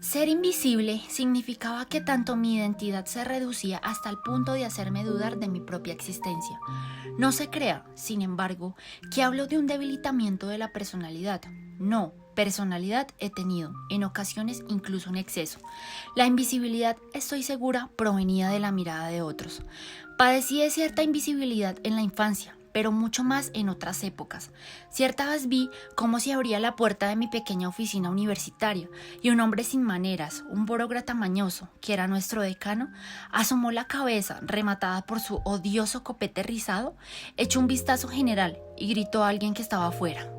Ser invisible significaba que tanto mi identidad se reducía hasta el punto de hacerme dudar de mi propia existencia. No se crea, sin embargo, que hablo de un debilitamiento de la personalidad. No, personalidad he tenido, en ocasiones incluso en exceso. La invisibilidad, estoy segura, provenía de la mirada de otros. Padecí de cierta invisibilidad en la infancia, pero mucho más en otras épocas. Cierta vez vi cómo se abría la puerta de mi pequeña oficina universitaria y un hombre sin maneras, un burócrata mañoso, que era nuestro decano, asomó la cabeza rematada por su odioso copete rizado, echó un vistazo general y gritó a alguien que estaba afuera.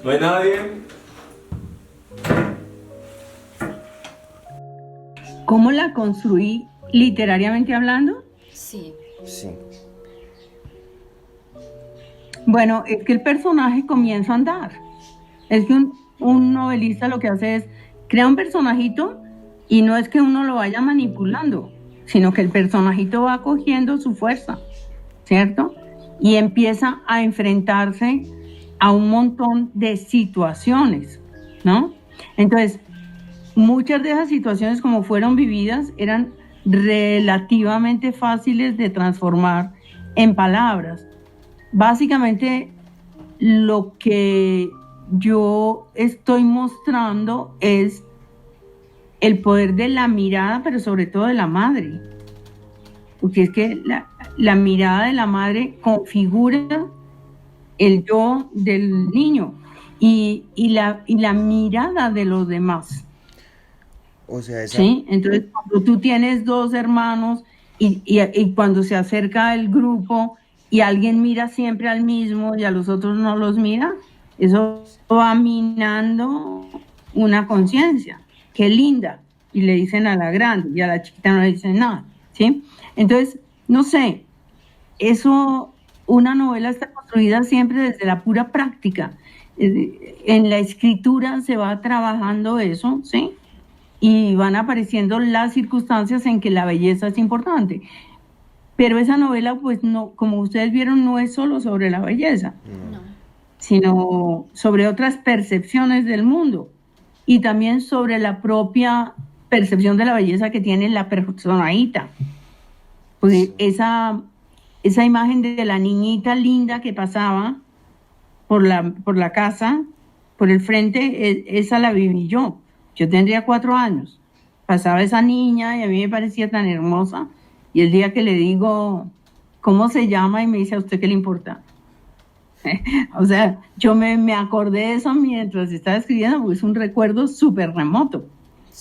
¿No hay nadie? ¿Cómo la construí literariamente hablando? Sí. Sí. Bueno, es que el personaje comienza a andar. Es que un novelista lo que hace es crea un personajito y no es que uno lo vaya manipulando, sino que el personajito va cogiendo su fuerza, ¿cierto? Y empieza a enfrentarse a un montón de situaciones, ¿no? Entonces, muchas de esas situaciones como fueron vividas eran relativamente fáciles de transformar en palabras. Básicamente lo que yo estoy mostrando es el poder de la mirada, pero sobre todo de la madre. Porque es que la mirada de la madre configura el yo del niño y la mirada de los demás. O sea, ¿Sí? Entonces, cuando tú tienes dos hermanos y cuando se acerca el grupo y alguien mira siempre al mismo y a los otros no los mira, eso va minando una conciencia. Qué linda. Y le dicen a la grande y a la chiquita no le dicen nada. ¿Sí? Entonces, no sé, eso, una novela está construida siempre desde la pura práctica. En la escritura se va trabajando eso, ¿sí? Y van apareciendo las circunstancias en que la belleza es importante. Pero esa novela, pues no, como ustedes vieron, no es solo sobre la belleza, No. sino sobre otras percepciones del mundo y también sobre la propia percepción de la belleza que tiene la personadita. Pues esa imagen de la niñita linda que pasaba por la casa, por el frente, esa la viví yo. Yo tendría 4 años. Pasaba esa niña y a mí me parecía tan hermosa. Y el día que le digo, ¿cómo se llama? Y me dice, ¿a usted qué le importa? O sea, yo me acordé de eso mientras estaba escribiendo, porque es un recuerdo súper remoto.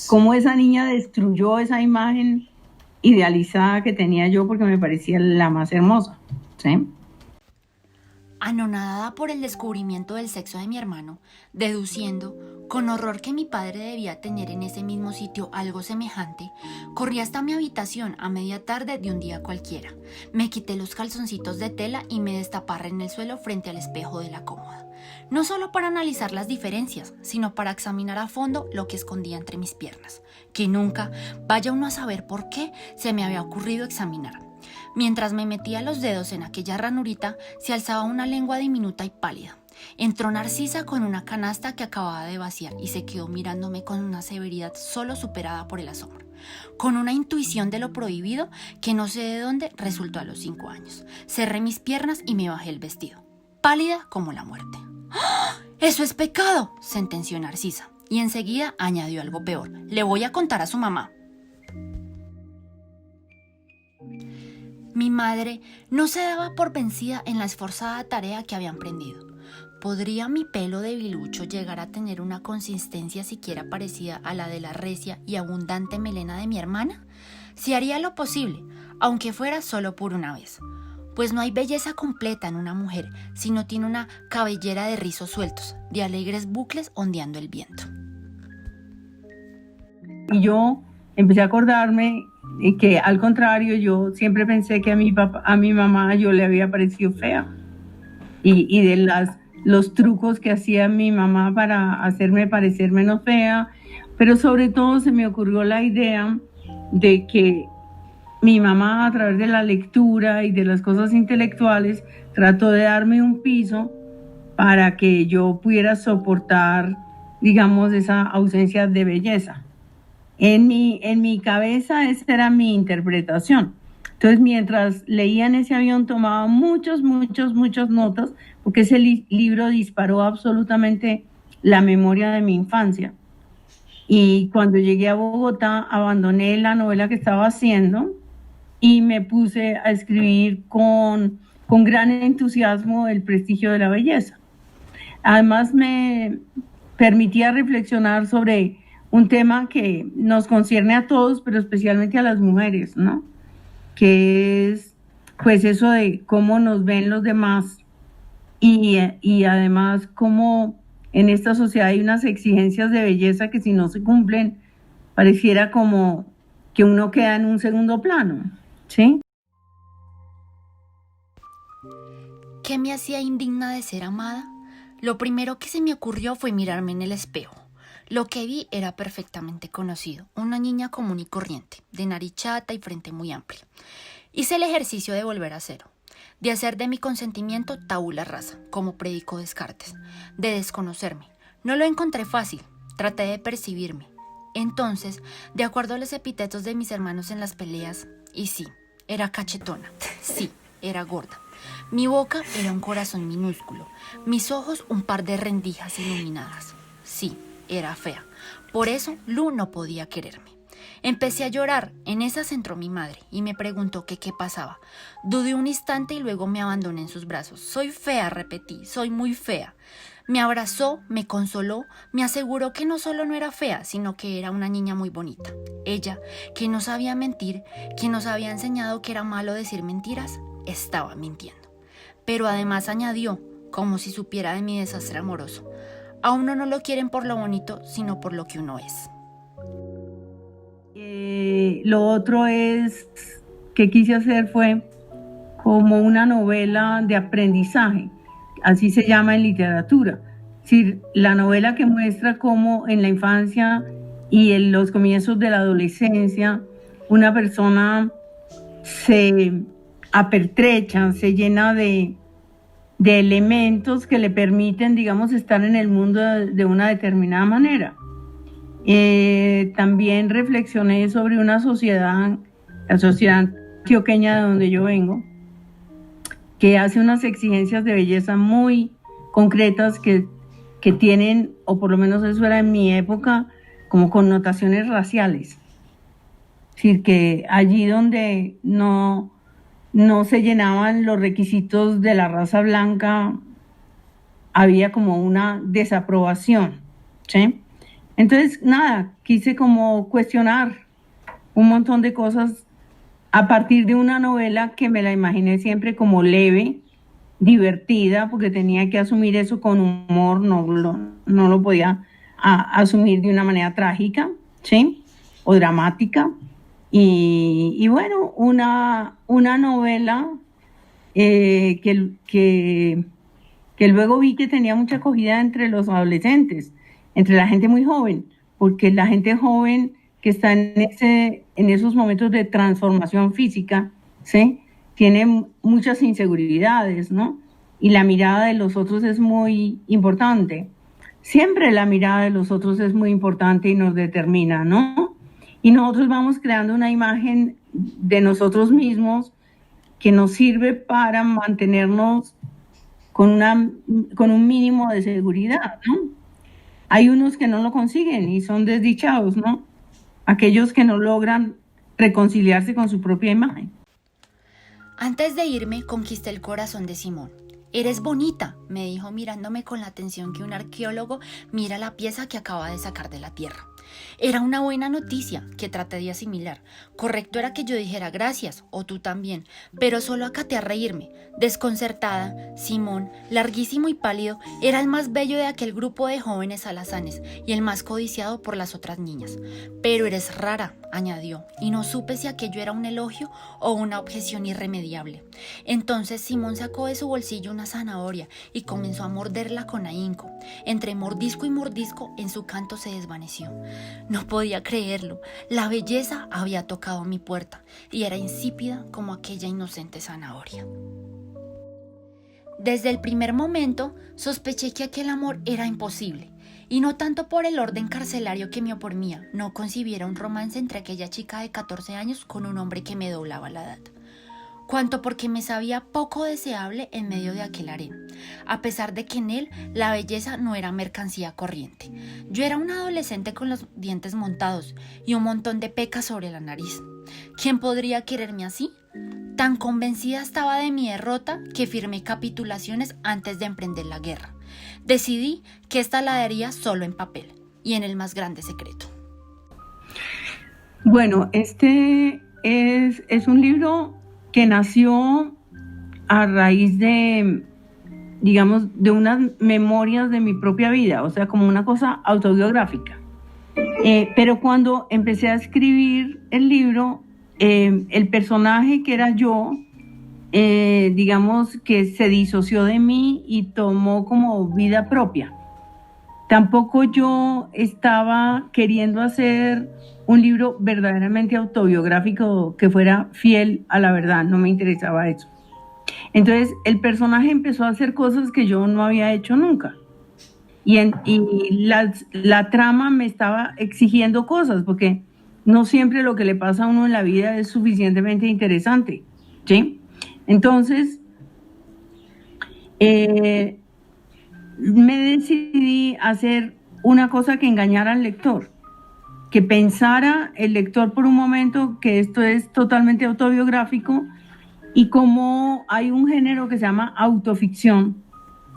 Cómo esa niña destruyó esa imagen idealizada que tenía yo porque me parecía la más hermosa, ¿sí? Anonadada por el descubrimiento del sexo de mi hermano, deduciendo con horror que mi padre debía tener en ese mismo sitio algo semejante, corrí hasta mi habitación a media tarde de un día cualquiera. Me quité los calzoncitos de tela y me destaparré en el suelo frente al espejo de la cómoda. No solo para analizar las diferencias, sino para examinar a fondo lo que escondía entre mis piernas, que nunca, vaya uno a saber por qué, se me había ocurrido examinar. Mientras me metía los dedos en aquella ranurita, se alzaba una lengua diminuta y pálida. Entró Narcisa con una canasta que acababa de vaciar y se quedó mirándome con una severidad solo superada por el asombro, con una intuición de lo prohibido que no sé de dónde resultó a los 5 años. Cerré mis piernas y me bajé el vestido, pálida como la muerte. ¡Ah! ¡Eso es pecado!, sentenció Narcisa, y enseguida añadió algo peor. Le voy a contar a su mamá. Mi madre no se daba por vencida en la esforzada tarea que había emprendido. ¿Podría mi pelo de bilucho llegar a tener una consistencia siquiera parecida a la de la recia y abundante melena de mi hermana? Se haría lo posible, aunque fuera solo por una vez. Pues no hay belleza completa en una mujer si no tiene una cabellera de rizos sueltos, de alegres bucles ondeando el viento. Y yo empecé a acordarme que al contrario, yo siempre pensé que a mi mamá yo le había parecido fea. Y de los trucos que hacía mi mamá para hacerme parecer menos fea, pero sobre todo se me ocurrió la idea de que mi mamá, a través de la lectura y de las cosas intelectuales, trató de darme un piso para que yo pudiera soportar, digamos, esa ausencia de belleza. En mi cabeza esa era mi interpretación. Entonces, mientras leía en ese avión, tomaba muchas notas, porque ese libro disparó absolutamente la memoria de mi infancia. Y cuando llegué a Bogotá, abandoné la novela que estaba haciendo y me puse a escribir con gran entusiasmo El prestigio de la belleza. Además, me permitía reflexionar sobre un tema que nos concierne a todos, pero especialmente a las mujeres, ¿no? Que es, pues, eso de cómo nos ven los demás y además cómo en esta sociedad hay unas exigencias de belleza que si no se cumplen, pareciera como que uno queda en un segundo plano, ¿sí? ¿Qué me hacía indigna de ser amada? Lo primero que se me ocurrió fue mirarme en el espejo. Lo que vi era perfectamente conocido, una niña común y corriente, de nariz chata y frente muy amplia. Hice el ejercicio de volver a cero, de hacer de mi consentimiento tabula rasa, como predicó Descartes, de desconocerme. No lo encontré fácil, traté de percibirme. Entonces, de acuerdo a los epítetos de mis hermanos en las peleas, y sí, era cachetona, sí, era gorda. Mi boca era un corazón minúsculo, mis ojos un par de rendijas iluminadas. Sí, era fea. Por eso Lu no podía quererme. Empecé a llorar, en esas entró mi madre y me preguntó que qué pasaba. Dudé un instante y luego me abandoné en sus brazos. Soy fea, repetí, soy muy fea. Me abrazó, me consoló, me aseguró que no solo no era fea, sino que era una niña muy bonita. Ella, que no sabía mentir, que nos había enseñado que era malo decir mentiras, estaba mintiendo. Pero además añadió, como si supiera de mi desastre amoroso: a uno no lo quieren por lo bonito, sino por lo que uno es. Lo otro es que quise hacer fue como una novela de aprendizaje, así se llama en literatura. Es decir, la novela que muestra cómo en la infancia y en los comienzos de la adolescencia una persona se apertrecha, se llena de elementos que le permiten, digamos, estar en el mundo de una determinada manera. También reflexioné sobre una sociedad, la sociedad antioqueña de donde yo vengo, que hace unas exigencias de belleza muy concretas que tienen, o por lo menos eso era en mi época, como connotaciones raciales. Es decir, que allí donde no se llenaban los requisitos de la raza blanca, había como una desaprobación, ¿sí? Entonces, nada, quise como cuestionar un montón de cosas a partir de una novela que me la imaginé siempre como leve, divertida, porque tenía que asumir eso con humor, no lo podía asumir de una manera trágica, ¿sí? O dramática. Y bueno, una novela que luego vi que tenía mucha acogida entre los adolescentes, entre la gente muy joven, porque la gente joven que está en esos momentos de transformación física, ¿sí? Tiene muchas inseguridades, ¿no? Y la mirada de los otros es muy importante. Siempre la mirada de los otros es muy importante y nos determina, ¿no? Y nosotros vamos creando una imagen de nosotros mismos que nos sirve para mantenernos con un mínimo de seguridad, ¿no? Hay unos que no lo consiguen y son desdichados, ¿no? Aquellos que no logran reconciliarse con su propia imagen. Antes de irme, conquisté el corazón de Simón. «Eres bonita», me dijo mirándome con la atención que un arqueólogo mira la pieza que acaba de sacar de la tierra. Era una buena noticia que traté de asimilar. Correcto era que yo dijera gracias, o tú también, pero solo acaté a reírme. Desconcertada, Simón, larguísimo y pálido, era el más bello de aquel grupo de jóvenes alazanes y el más codiciado por las otras niñas. «Pero eres rara», añadió, y no supe si aquello era un elogio o una objeción irremediable. Entonces Simón sacó de su bolsillo una zanahoria y comenzó a morderla con ahínco. Entre mordisco y mordisco, en su canto se desvaneció. No podía creerlo. La belleza había tocado mi puerta y era insípida como aquella inocente zanahoria. Desde el primer momento sospeché que aquel amor era imposible, y no tanto por el orden carcelario que me oponía, no concibiera un romance entre aquella chica de 14 años con un hombre que me doblaba la edad, cuanto porque me sabía poco deseable en medio de aquel harén, a pesar de que en él la belleza no era mercancía corriente. Yo era una adolescente con los dientes montados y un montón de pecas sobre la nariz. ¿Quién podría quererme así? Tan convencida estaba de mi derrota que firmé capitulaciones antes de emprender la guerra. Decidí que esta la daría solo en papel y en el más grande secreto. Bueno, este es un libro que nació a raíz de, digamos, de unas memorias de mi propia vida, o sea, como una cosa autobiográfica. Pero cuando empecé a escribir el libro, el personaje que era yo, digamos que se disoció de mí y tomó como vida propia. Tampoco yo estaba queriendo hacer un libro verdaderamente autobiográfico que fuera fiel a la verdad, no me interesaba eso. Entonces el personaje empezó a hacer cosas que yo no había hecho nunca. Y la trama me estaba exigiendo cosas, porque no siempre lo que le pasa a uno en la vida es suficientemente interesante, ¿sí? Entonces, me decidí a hacer una cosa que engañara al lector, que pensara el lector por un momento que esto es totalmente autobiográfico, y como hay un género que se llama autoficción,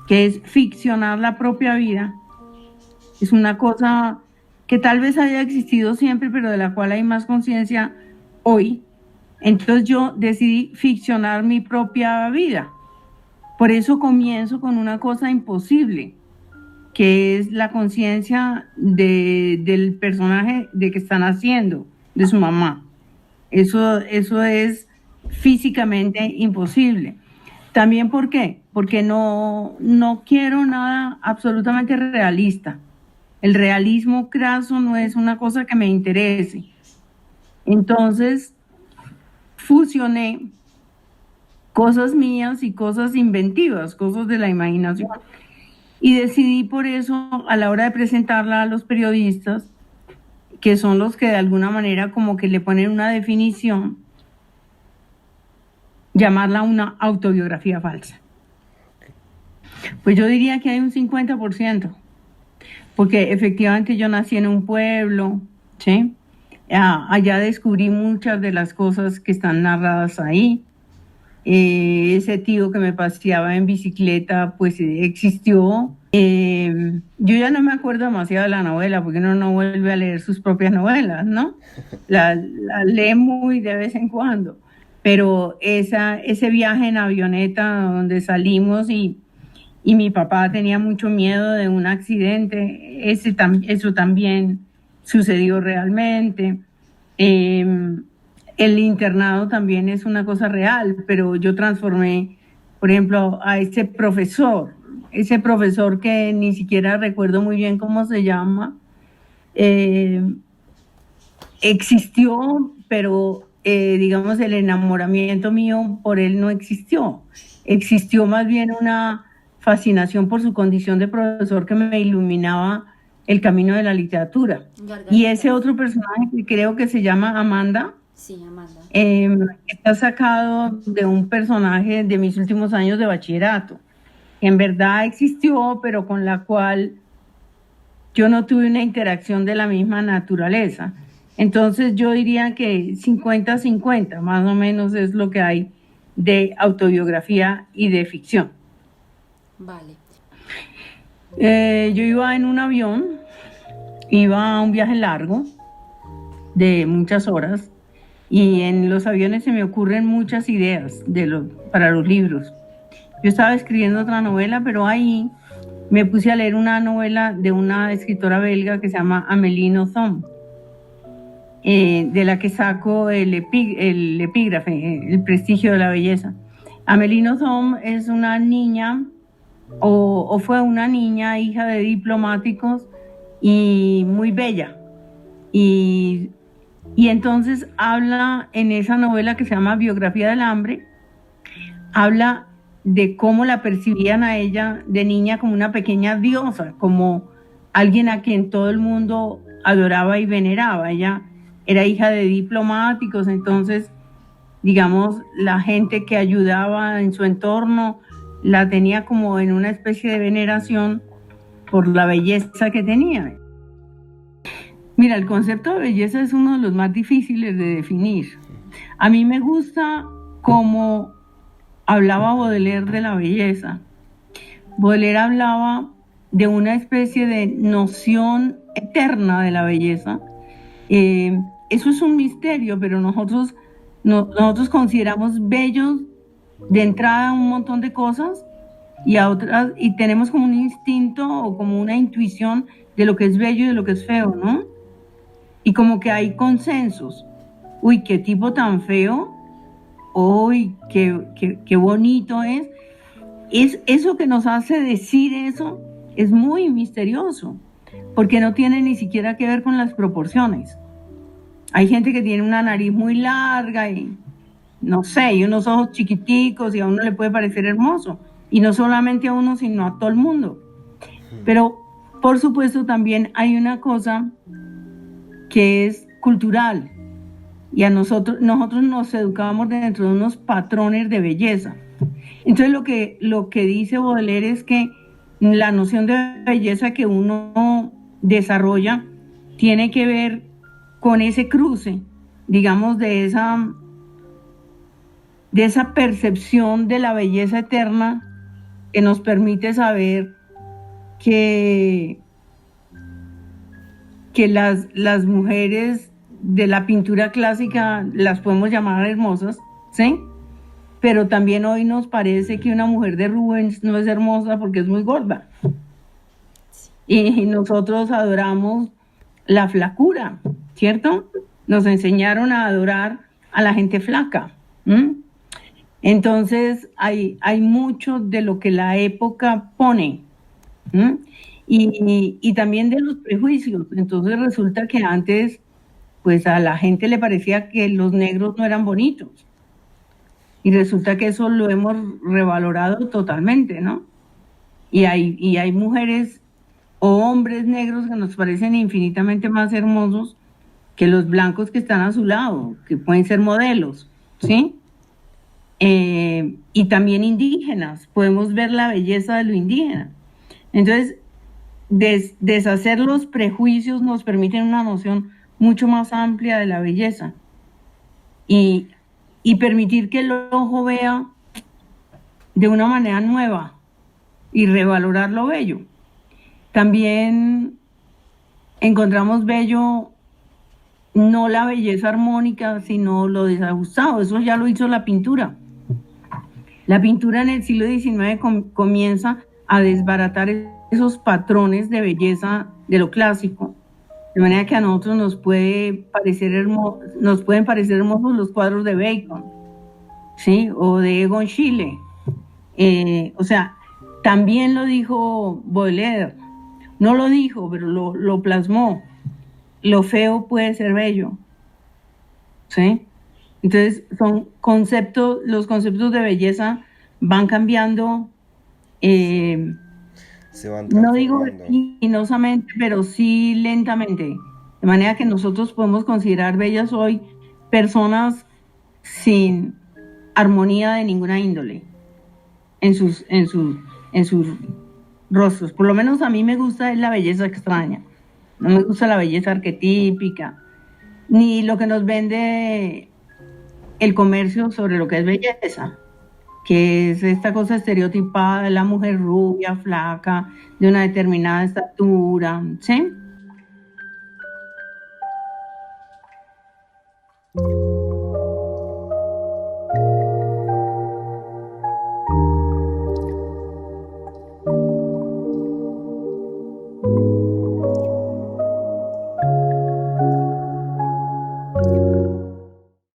que es ficcionar la propia vida. Es una cosa que tal vez haya existido siempre, pero de la cual hay más conciencia hoy. Entonces yo decidí ficcionar mi propia vida. Por eso comienzo con una cosa imposible, que es la conciencia del personaje de que están haciendo, de su mamá. Eso es físicamente imposible. También, ¿por qué? Porque no quiero nada absolutamente realista. El realismo craso no es una cosa que me interese. Entonces, fusioné cosas mías y cosas inventivas, cosas de la imaginación. Y decidí por eso, a la hora de presentarla a los periodistas, que son los que de alguna manera como que le ponen una definición, llamarla una autobiografía falsa. Pues yo diría que hay un 50%, porque efectivamente yo nací en un pueblo, ¿sí? Allá descubrí muchas de las cosas que están narradas ahí. Ese tío que me paseaba en bicicleta, pues existió. Yo ya no me acuerdo demasiado de la novela, porque uno no vuelve a leer sus propias novelas, ¿no? La lee muy de vez en cuando. Pero ese viaje en avioneta donde salimos y mi papá tenía mucho miedo de un accidente, eso también sucedió realmente. El internado también es una cosa real, pero yo transformé, por ejemplo, a ese profesor que ni siquiera recuerdo muy bien cómo se llama, existió, pero digamos el enamoramiento mío por él no existió. Existió más bien una fascinación por su condición de profesor que me iluminaba el camino de la literatura. Gargarita. Y ese otro personaje que creo que se llama Amanda, Sí, Amanda. está sacado de un personaje de mis últimos años de bachillerato. En verdad existió, pero con la cual yo no tuve una interacción de la misma naturaleza. Entonces yo diría que 50-50, más o menos es lo que hay de autobiografía y de ficción. Vale. Yo iba en un avión, iba a un viaje largo de muchas horas, y en los aviones se me ocurren muchas ideas para los libros. Yo estaba escribiendo otra novela, pero ahí me puse a leer una novela de una escritora belga que se llama Amélie Nothomb, de la que saco el epígrafe, El prestigio de la belleza. Amélie Nothomb es una niña, o fue una niña, hija de diplomáticos y muy bella. Y entonces habla en esa novela que se llama Biografía del hambre, habla de cómo la percibían a ella de niña como una pequeña diosa, como alguien a quien todo el mundo adoraba y veneraba. Ella era hija de diplomáticos, entonces, digamos, la gente que ayudaba en su entorno la tenía como en una especie de veneración por la belleza que tenía. Mira, el concepto de belleza es uno de los más difíciles de definir. A mí me gusta cómo hablaba Baudelaire de la belleza. Baudelaire hablaba de una especie de noción eterna de la belleza. Eso es un misterio, pero nosotros consideramos bellos de entrada un montón de cosas y a otras, y tenemos como un instinto o como una intuición de lo que es bello y de lo que es feo, ¿no? Y como que hay consensos. Uy, qué tipo tan feo. Uy, qué bonito es. Eso que nos hace decir eso es muy misterioso, porque no tiene ni siquiera que ver con las proporciones. Hay gente que tiene una nariz muy larga y, no sé, y unos ojos chiquiticos y a uno le puede parecer hermoso. Y no solamente a uno, sino a todo el mundo. Pero, por supuesto, también hay una cosa que es cultural. Y a nosotros nos educamos dentro de unos patrones de belleza. Entonces lo que dice Baudelaire es que la noción de belleza que uno desarrolla tiene que ver con ese cruce, digamos, de esa percepción de la belleza eterna que nos permite saber que las mujeres de la pintura clásica las podemos llamar hermosas, ¿sí? Pero también hoy nos parece que una mujer de Rubens no es hermosa porque es muy gorda. Y nosotros adoramos la flacura, ¿cierto? Nos enseñaron a adorar a la gente flaca. Entonces hay mucho de lo que la época pone. Y también de los prejuicios. Entonces resulta que antes, pues a la gente le parecía que los negros no eran bonitos. Y resulta que eso lo hemos revalorado totalmente, ¿no? Y hay mujeres o hombres negros que nos parecen infinitamente más hermosos que los blancos que están a su lado, que pueden ser modelos, ¿sí? Y también indígenas, podemos ver la belleza de lo indígena. Entonces, deshacer los prejuicios nos permite una noción mucho más amplia de la belleza y permitir que el ojo vea de una manera nueva y revalorar lo bello. También encontramos bello no la belleza armónica, sino lo desajustado. Eso ya lo hizo la pintura. La pintura en el siglo XIX comienza a desbaratar esos patrones de belleza de lo clásico, de manera que a nosotros nos pueden parecer hermosos los cuadros de Bacon, ¿sí? O de Egon Schiele. O sea, también lo dijo Baudelaire. No lo dijo, pero lo plasmó. Lo feo puede ser bello, ¿sí? Entonces los conceptos de belleza van cambiando, Se van no digo transformando. vertiginosamente, pero sí lentamente. De manera que nosotros podemos considerar bellas hoy personas sin armonía de ninguna índole en sus rostros. Por lo menos a mí me gusta la belleza extraña. No me gusta la belleza arquetípica, ni lo que nos vende el comercio sobre lo que es belleza, que es esta cosa estereotipada de la mujer rubia, flaca, de una determinada estatura, ¿sí?